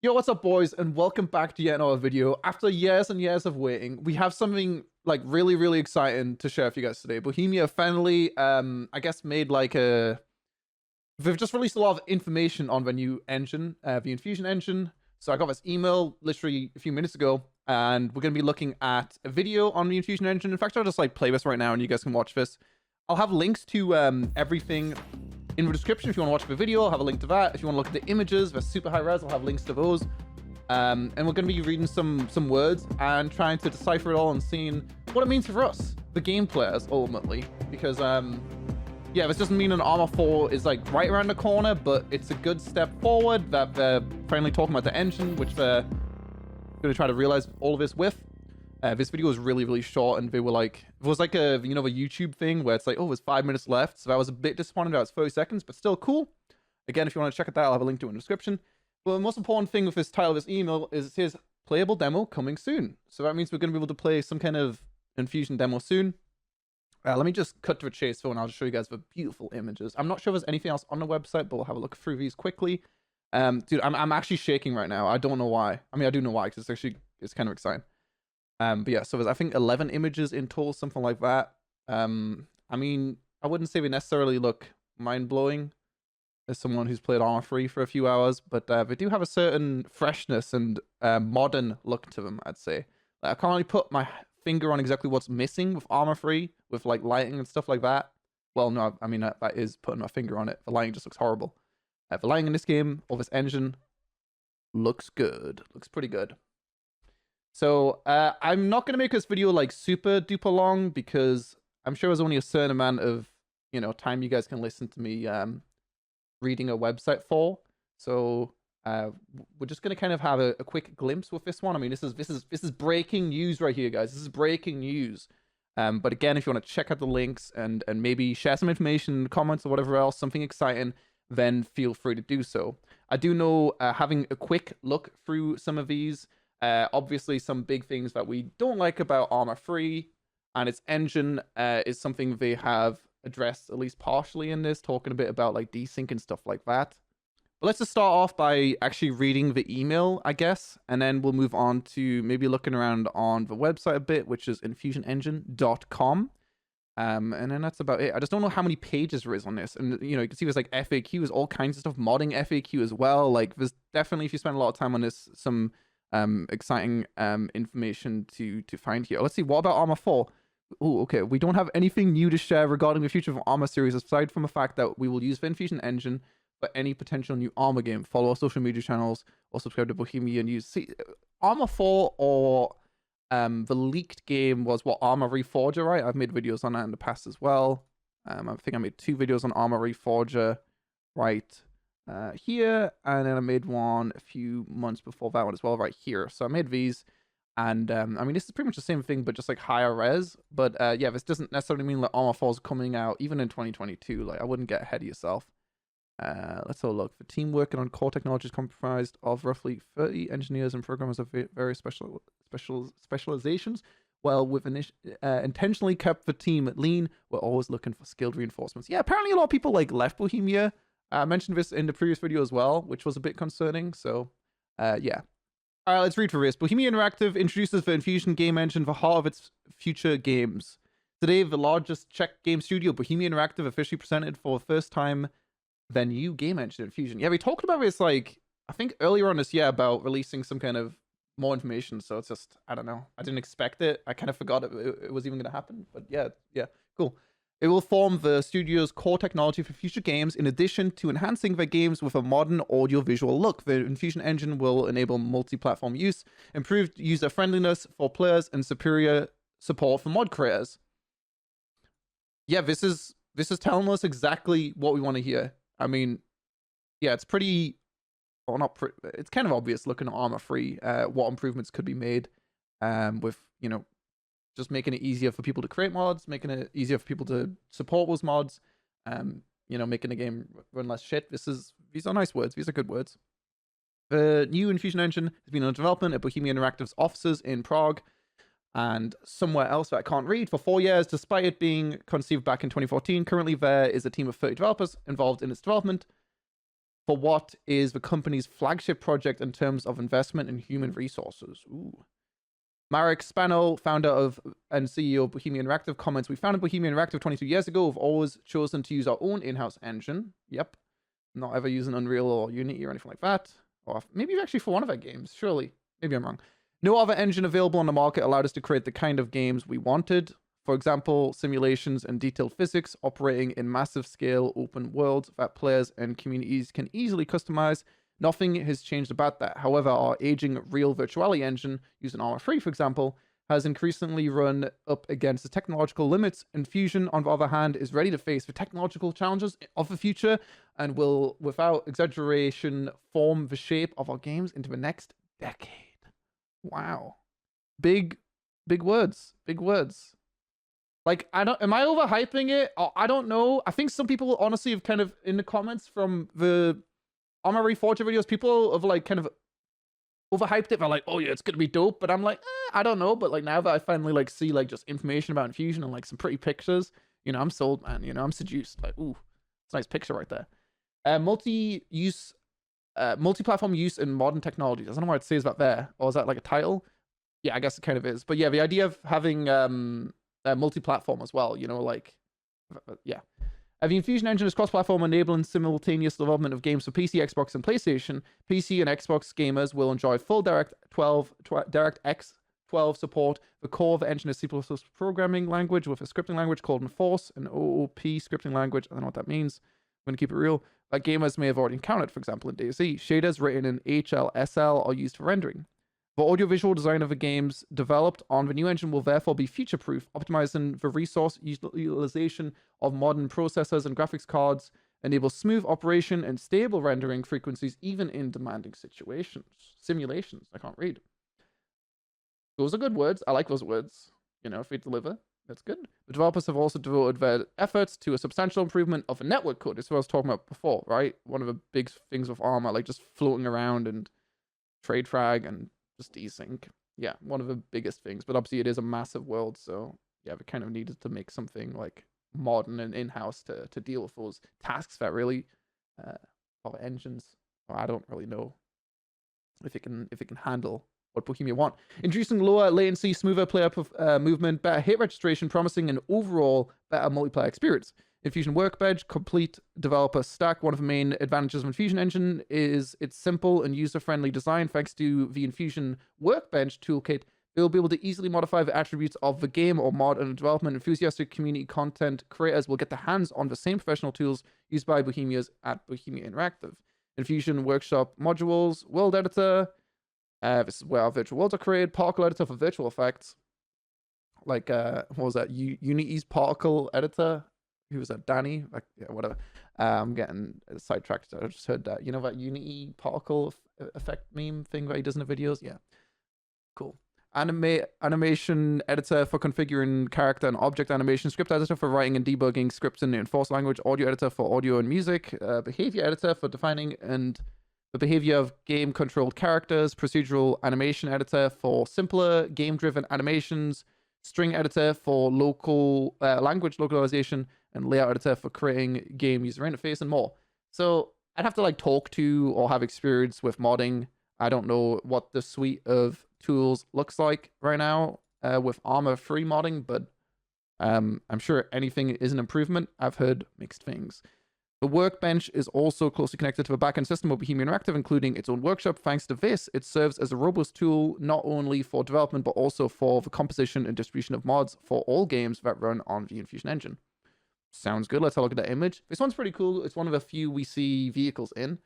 Yo, what's up, boys, and welcome back to yet another video. After years and years of waiting, we have something like really exciting to share with you guys today. Bohemia finally, I guess, made like a. They've just released a lot of information on the new engine, the Enfusion Engine. So I got this email literally a few minutes ago, and we're gonna be looking at a video on the Enfusion Engine. In fact, I'll just like play this right now, and you guys can watch this. I'll have links to everything in the description if you want to watch the video. I'll have a link to that. If you want to look at the images, they're super high res. I'll have links to those. And we're going to be reading some words and trying to decipher it all and seeing what it means for us, the game players, ultimately. Because yeah, this doesn't mean an ARMA 4 is like right around the corner, but it's a good step forward that they're finally talking about the engine, which they're going to try to realize all of this with. This video was really short, and they were like, it was like a, you know, the YouTube thing where it's like, oh, there's 5 minutes left. So I was a bit disappointed that it's 30 seconds, but still cool. Again, if you want to check it out, I'll have a link to it in the description. But the most important thing with this title of this email is it says playable demo coming soon. So that means we're going to be able to play some kind of Enfusion demo soon. Let me just cut to a chase though, and I'll just show you guys the beautiful images. I'm not sure if there's anything else on the website, but we'll have a look through these quickly. Dude, I'm actually shaking right now. I don't know why. I mean, I do know why, because it's kind of exciting. But yeah, so there's, I think, 11 images in total, something like that. I mean, I wouldn't say they necessarily look mind-blowing as someone who's played ARMA 3 for a few hours, but they do have a certain freshness and modern look to them, I'd say. Like, I can't really put my finger on exactly what's missing with ARMA 3, with like lighting and stuff like that. Well, no, I mean, that is putting my finger on it. The lighting just looks horrible. The lighting in this game, or this engine, looks good. Looks pretty good. So I'm not going to make this video like super duper long, because I'm sure there's only a certain amount of, you know, time you guys can listen to me reading a website for. So we're just going to kind of have a quick glimpse with this one. I mean, this is breaking news right here, guys. This is breaking news. But again, if you want to check out the links and maybe share some information, comments or whatever else, something exciting, then feel free to do so. I do know having a quick look through some of these, obviously some big things that we don't like about ARMA 3 and its engine is something they have addressed at least partially in this, talking a bit about like desync and stuff like that. But let's just start off by actually reading the email, I guess, and then we'll move on to maybe looking around on the website a bit, which is enfusionengine.com. And then that's about it. I just don't know how many pages there is on this. And, you know, you can see there's like FAQs, all kinds of stuff, modding FAQ as well. Like, there's definitely, if you spend a lot of time on this, some exciting information to find here. Let's see, what about ARMA 4? Oh, okay. We don't have anything new to share regarding the future of ARMA series, aside from the fact that we will use the Enfusion Engine for any potential new ARMA game. Follow our social media channels or subscribe to Bohemia News. See, ARMA 4 or the leaked game was what, ARMA Reforger, right? I've made videos on that in the past as well. I think I made 2 videos on ARMA Reforger right here, and then I made one a few months before that one as well right here. So I made these, and I mean, this is pretty much the same thing, but just like higher res. But yeah, this doesn't necessarily mean that ARMA 4 is coming out even in 2022. Like, I wouldn't get ahead of yourself. Let's have a look. The team working on core technologies comprised of roughly 30 engineers and programmers of various specializations. Well, with intentionally kept the team lean, we're always looking for skilled reinforcements. Yeah, apparently a lot of people like left Bohemia. I mentioned this in the previous video as well, which was a bit concerning. So, yeah. All right, let's read through this. Bohemia Interactive introduces the Enfusion game engine for heart of its future games. Today, the largest Czech game studio, Bohemia Interactive, officially presented for the first time their new game engine, Enfusion. Yeah, we talked about this, like, I think earlier on this year about releasing some kind of more information. So it's just, I don't know. I didn't expect it. I kind of forgot it was even going to happen. But yeah, cool. It will form the studio's core technology for future games, in addition to enhancing their games with a modern audio-visual look. The Enfusion Engine will enable multi-platform use, improved user friendliness for players, and superior support for mod creators. Yeah, this is telling us exactly what we want to hear. I mean, yeah, it's pretty, well, not pretty, it's kind of obvious looking at ARMA 3, what improvements could be made with, you know, just making it easier for people to create mods, making it easier for people to support those mods, you know, making the game run less shit. These are nice words. These are good words. The new Enfusion Engine has been under development at Bohemia Interactive's offices in Prague and somewhere else that I can't read for 4 years, despite it being conceived back in 2014. Currently, there is a team of 30 developers involved in its development. for what is the company's flagship project in terms of investment in human resources. Ooh. Marek Spano, founder of and CEO of Bohemia Interactive, comments, "We founded Bohemia Interactive 22 years ago. We've always chosen to use our own in-house engine." Yep. Not ever using Unreal or Unity or anything like that. Or maybe actually for one of our games, surely. Maybe I'm wrong. No other engine available on the market allowed us to create the kind of games we wanted. For example, simulations and detailed physics operating in massive scale open worlds that players and communities can easily customize. Nothing has changed about that. However, our aging real virtuality engine, using ARMA 3, for example, has increasingly run up against the technological limits. Enfusion, on the other hand, is ready to face the technological challenges of the future and will, without exaggeration, form the shape of our games into the next decade. Wow. Big words. Big words. Like, am I overhyping it? I don't know. I think some people honestly have kind of, in the comments from the ARMA Reforger videos, people have like kind of overhyped it. They're like, oh yeah, it's gonna be dope. But I'm like, I don't know. But like now that I finally like see like just information about Enfusion and like some pretty pictures, you know, I'm sold, man. You know, I'm seduced. Like, ooh, it's a nice picture right there. Multi-platform use in modern technologies. I don't know what it says about there. Or is that like a title? Yeah, I guess it kind of is. But yeah, the idea of having multi-platform as well, you know, like, yeah. The Enfusion Engine is cross-platform, enabling simultaneous development of games for PC, Xbox, and PlayStation. PC and Xbox gamers will enjoy full DirectX 12 support. The core of the engine is C++ programming language with a scripting language called Enforce, an OOP scripting language. I don't know what that means. I'm going to keep it real. That gamers may have already encountered, for example, in DayZ. Shaders written in HLSL are used for rendering. The audiovisual design of the games developed on the new engine will therefore be future-proof, optimizing the resource utilization of modern processors and graphics cards, enable smooth operation and stable rendering frequencies even in demanding simulations. I can't read. Those are good words. I like those words. You know, if they deliver, that's good. The developers have also devoted their efforts to a substantial improvement of the network code. This is what I was talking about before, right? One of the big things with ARMA, like just floating around and trade frag and just desync. Yeah, one of the biggest things. But obviously it is a massive world, so yeah, we kind of needed to make something like modern and in-house to deal with those tasks that really engines. Well, I don't really know if it can handle what Bohemia want. Introducing lower latency, smoother player movement, better hit registration, promising an overall better multiplayer experience. Enfusion Workbench, complete developer stack. One of the main advantages of Enfusion Engine is its simple and user-friendly design. Thanks to the Enfusion Workbench toolkit, you'll be able to easily modify the attributes of the game or mod under development. Enthusiastic community content creators will get their hands on the same professional tools used by Bohemias at Bohemia Interactive. Enfusion Workshop modules, World Editor. This is where our virtual worlds are created. Particle Editor for virtual effects. Like, what was that? Unity's Particle Editor. Who was that? Danny? Like, yeah, whatever. I'm getting sidetracked. I just heard that. You know that Unity particle effect meme thing that he does in the videos? Yeah. Cool. Animation editor for configuring character and object animation. Script editor for writing and debugging scripts in the Enforce language. Audio editor for audio and music. Behavior editor for defining and the behavior of game-controlled characters. Procedural animation editor for simpler game-driven animations. String editor for local language localization, and layout editor for creating game user interface and more. So I'd have to like talk to or have experience with modding. I don't know what the suite of tools looks like right now with ARMA free modding, but I'm sure anything is an improvement. I've heard mixed things. The Workbench is also closely connected to the backend system of Bohemia Interactive, including its own workshop. Thanks to this, it serves as a robust tool not only for development, but also for the composition and distribution of mods for all games that run on the Enfusion Engine. Sounds good. Let's have a look at that image. This one's pretty cool. It's one of the few we see vehicles in,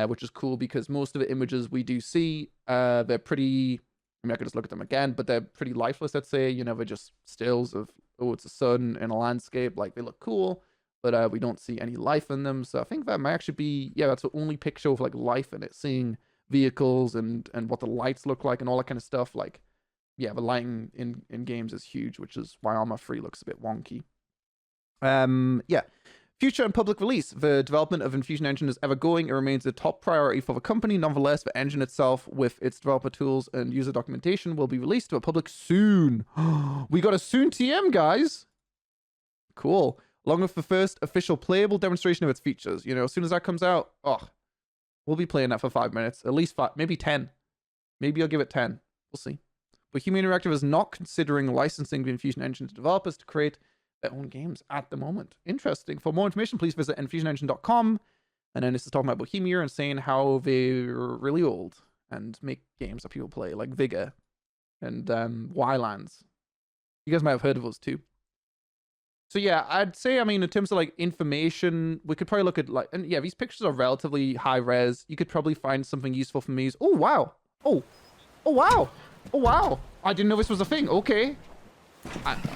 which is cool because most of the images we do see, they're pretty... I mean, I could just look at them again, but they're pretty lifeless, let's say. You know, they're just stills of, oh, it's a sun in a landscape. Like, they look cool. But we don't see any life in them. So I think that might actually be, yeah, that's the only picture of like life in it, seeing vehicles and what the lights look like and all that kind of stuff. Like, yeah, the lighting in games is huge, which is why ARMA 3 looks a bit wonky. Yeah. Future and public release. The development of Enfusion Engine is ever going. It remains a top priority for the company. Nonetheless, the engine itself, with its developer tools and user documentation, will be released to the public soon. We got a soon TM, guys. Cool. Along with the first official playable demonstration of its features. You know, as soon as that comes out, oh, We'll be playing that for 5 minutes, at least 5, maybe 10. Maybe I'll give it 10. We'll see. Bohemia Interactive is not considering licensing the Enfusion Engine to developers to create their own games at the moment. Interesting. For more information, please visit enfusionengine.com. And then this is talking about Bohemia and saying how they're really old and make games that people play, like Vigor and Wildlands. You guys might have heard of those too. So yeah, I'd say, I mean, in terms of like information, we could probably look at like, and yeah, these pictures are relatively high res. You could probably find something useful from these. Oh, wow. Oh wow. Oh, wow. I didn't know this was a thing. Okay.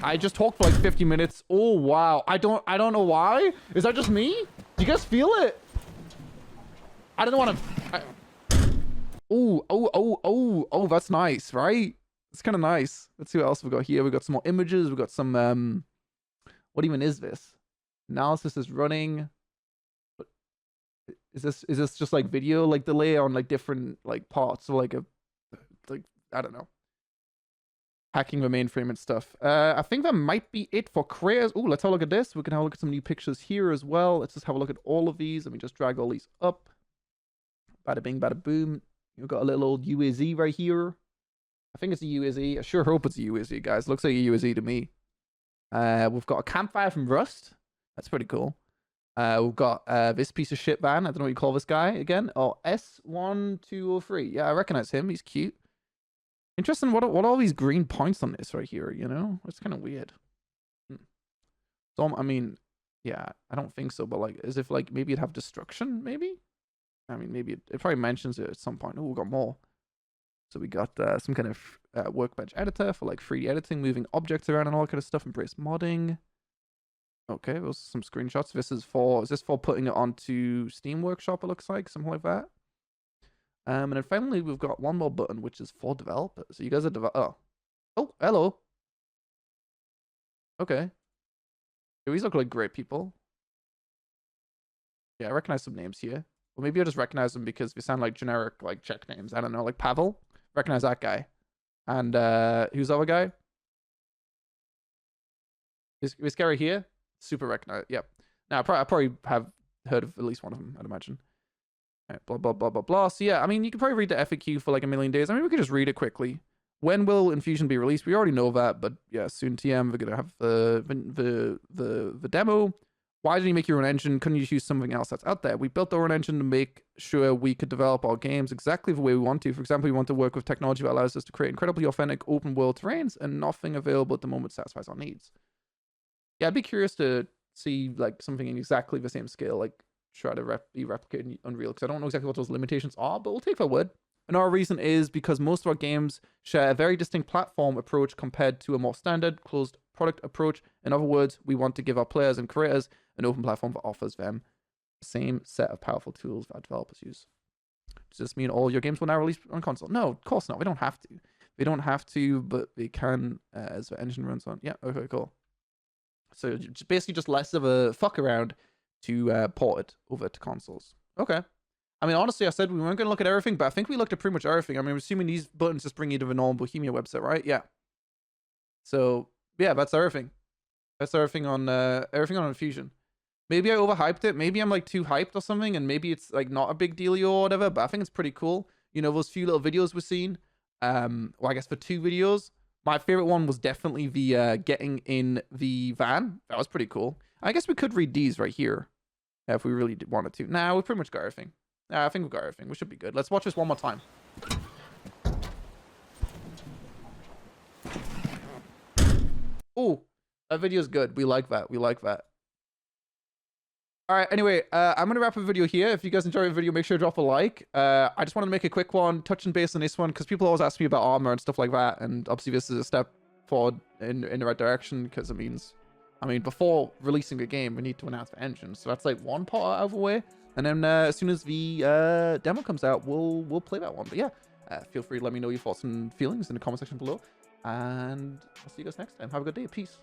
I just talked for like 50 minutes. Oh, wow. I don't know why. Is that just me? Do you guys feel it? I don't want to. Oh, that's nice, right? It's kind of nice. Let's see what else we got here. We got some more images. We got some, what even is this? Analysis is running. Is this just like video like delay on like different like parts or like I don't know. Hacking the mainframe and stuff. I think that might be it for creators. Oh, let's have a look at this. We can have a look at some new pictures here as well. Let's just have a look at all of these. Let me just drag all these up. Bada bing, bada boom. We've got a little old UAZ right here. I think it's a UAZ. I sure hope it's a UAZ, guys. Looks like a UAZ to me. We've got a campfire from Rust. That's pretty cool. We've got this piece of shit van. I don't know what you call this guy again. Oh, S1203. Yeah, I recognize him. He's cute. Interesting. What are all these green points on this right here? You know, it's kind of weird. So I mean, yeah, I don't think so. But like, as if like maybe it'd have destruction. Maybe. I mean, maybe it probably mentions it at some point. Oh, we got more. So we got some kind of workbench editor for like 3D editing, moving objects around and all that kind of stuff. Embrace modding. Okay, those are some screenshots. Is this for putting it onto Steam Workshop, it looks like, something like that. And then finally, we've got one more button, which is for developers. So you guys are oh, hello. Okay. These look like great people. Yeah, I recognize some names here. Well, maybe I just recognize them because they sound like generic, like, Czech names. I don't know, like Pavel. Recognize that guy. And who's the other guy? Is this guy right here? Super recognize. Yep. Now, I probably have heard of at least one of them, I'd imagine. All right, blah, blah, blah, blah, blah. So yeah, I mean, you could probably read the FAQ for like a million days. I mean, we could just read it quickly. When will Enfusion be released? We already know that, but yeah, soon TM, we're going to have the demo. Why did you make your own engine? Couldn't you use something else that's out there? We built our own engine to make sure we could develop our games exactly the way we want to. For example, we want to work with technology that allows us to create incredibly authentic open world terrains, and nothing available at the moment satisfies our needs. Yeah, I'd be curious to see like something in exactly the same scale, like try to be replicated in Unreal, because I don't know exactly what those limitations are, but we'll take their word. And our reason is because most of our games share a very distinct platform approach compared to a more standard closed product approach. In other words, we want to give our players and creators an open platform that offers them the same set of powerful tools that developers use. Does this mean all your games will now release on console? No, of course not. We don't have to. They don't have to, but they can as the engine runs on. Yeah, okay, cool. So basically just less of a fuck around to port it over to consoles. Okay. I mean, honestly, I said we weren't going to look at everything, but I think we looked at pretty much everything. I mean, I'm assuming these buttons just bring you to the normal Bohemia website, right? Yeah. So, yeah, that's everything. That's everything on Enfusion. Maybe I overhyped it. Maybe I'm, like, too hyped or something, and maybe it's, like, not a big deal or whatever, but I think it's pretty cool. You know, those few little videos we've seen. Well, I guess for 2 videos. My favorite one was definitely the getting in the van. That was pretty cool. I guess we could read these right here if we really wanted to. Nah, we pretty much got everything. I think we've got everything. We should be good. Let's watch this one more time. Oh, that video is good. We like that. We like that. All right. Anyway, I'm going to wrap up the video here. If you guys enjoyed the video, make sure to drop a like. I just wanted to make a quick one, touching base on this one, because people always ask me about ARMA and stuff like that. And obviously this is a step forward in the right direction, because it means, I mean, before releasing the game, we need to announce the engine. So that's like one part out of the way. And then as soon as the demo comes out, we'll play that one. But yeah, feel free to let me know your thoughts and feelings in the comment section below. And I'll see you guys next time. Have a good day. Peace.